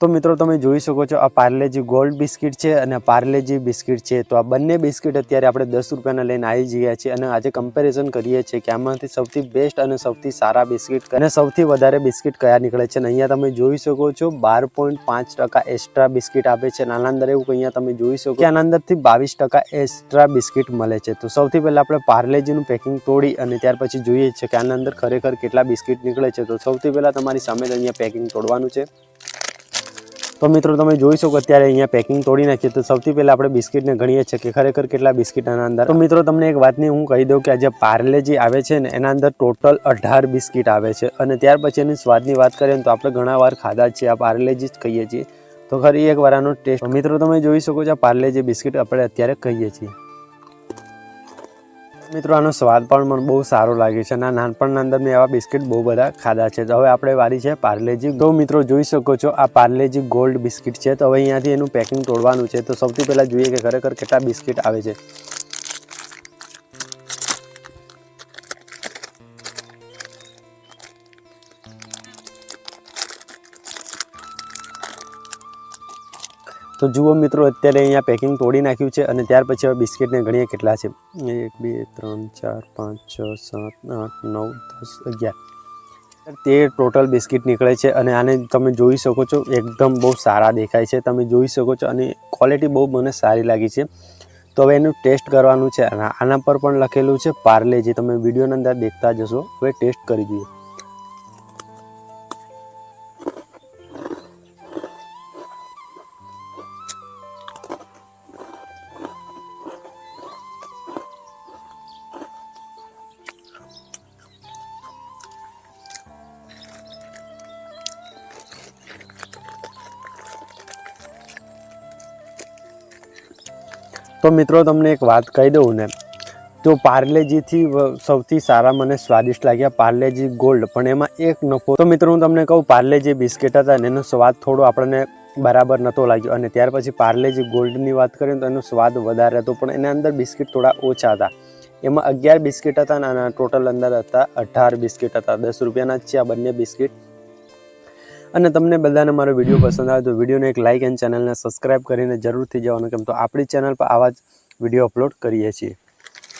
तो मित्रों તમે જોઈ શકો છો આ પાર્લેજી ગોલ્ડ બિસ્કિટ છે અને પાર્લેજી બિસ્કિટ છે। તો આ બંને બિસ્કિટ અત્યારે આપણે 10 રૂપિયાના લઈને આવી ગયા છે અને આજે કમ્પેરિઝન કરીએ છીએ કે આમાંથી સૌથી બેસ્ટ અને સૌથી સારા બિસ્કિટ અને સૌથી વધારે બિસ્કિટ કયા નીકળે છે। અને અહીંયા તમે જોઈ શકો છો 12.5% એક્સ્ટ્રા બિસ્કિટ આપે છે અને આના અંદર એવું કે અહીંયા તમે જોઈ શકો કે આના અંદરથી 22% એક્સ્ટ્રા બિસ્કિટ મળે છે। તો સૌથી પહેલા આપણે પાર્લેજીનું પેકિંગ તોડી અને ત્યાર પછી જોઈએ છે કે આના અંદર ખરેખર કેટલા બિસ્કિટ નીકળે છે। તો સૌથી પહેલા તમારી સામે અહીંયા પેકિંગ તોડવાનું છે। तो मित्रों તમે જોઈ શકો અત્યારે અહીંયા પેકિંગ તોડી નાખી। તો સૌથી પહેલા આપણે બિસ્કિટને ગણીએ છીએ કે ખરેખર કેટલા બિસ્કિટ આના અંદર। તો મિત્રો તમને એક વાતની હું કહી દઉં કે આ જે પાર્લેજી આવે છે ને એના અંદર ટોટલ 18 બિસ્કિટ આવે છે અને ત્યાર પછી એની સ્વાદની વાત કરીએ તો આપણે ઘણા વાર ખાધા છે આ પાર્લેજી જ કહીએ છીએ। તો ખરી એક વાર આનો ટેસ્ટ મિત્રો તમે જોઈ શકો છો પાર્લેજી બિસ્કિટ આપણે અત્યારે કહીએ છીએ। મિત્રો આનો સ્વાદ પણ મને બહુ સારો લાગે છે અને નાનપણના અંદર મેં આવા બિસ્કિટ બહુ બધા ખાધા છે। તો હવે આપણે વારી છે પાર્લેજી। તો મિત્રો જોઈ શકો છો આ પાર્લેજી ગોલ્ડ બિસ્કિટ છે। તો હવે અહીંયાથી એનું પેકિંગ તોડવાનું છે। તો સૌથી પહેલા જોઈએ કે ખરેખર કેટલા બિસ્કિટ આવે છે। तो जुओ मित्रों अत्यारे अहींया पेकिंग तोड़ी नाख्युं छे અને ત્યાર પછી હવે બિસ્કિટને ગણીએ કેટલા છે। 1 2 3 4 5 6 7 8 9 10 11 13 टोटल बिस्किट निकळे छे અને આને તમે જોઈ શકો છો એકદમ બહુ સારા દેખાય છે। તમે જોઈ શકો છો અને ક્વોલિટી બહુ મને સારી લાગી છે। તો હવે એનું ટેસ્ટ કરવાનું છે। આના પર પણ લખેલું છે પાર્લેજી। તમે વિડીયોની અંદર દેખતા જશો। હવે ટેસ્ટ કરી જોઈએ। तो मित्रों तमने एक बात कही दूँ ने तो पार्लेजी थी सौथी सारा मने स्वादिष्ट लाग्या पार्लेजी गोल्ड। पण एमां एक नफो तो मित्रों तमने कहूँ पार्लेजी बिस्किट हता ने एनो स्वाद थोड़ो आपणे बराबर नतो लाग्यो અને ત્યાર પછી પાર્લેજી ગોલ્ડની વાત કરીએ તો એનો સ્વાદ વધારે હતો પણ એના અંદર બિસ્કિટ થોડા ઓછા હતા। એમાં 11 બિસ્કિટ હતા અને ટોટલ અંદર હતા 18 બિસ્કિટ હતા। 10 રૂપિયાના જ છે આ બંને બિસ્કિટ। અને તમને બધાને મારો વિડીયો પસંદ આવે તો વિડીયોને એક લાઇક અને ચેનલને સબસ્ક્રાઇબ કરીને જરૂરથી જવાનું કેમ તો આપણી ચેનલ પર આવા જ વિડીયો અપલોડ કરીએ છીએ।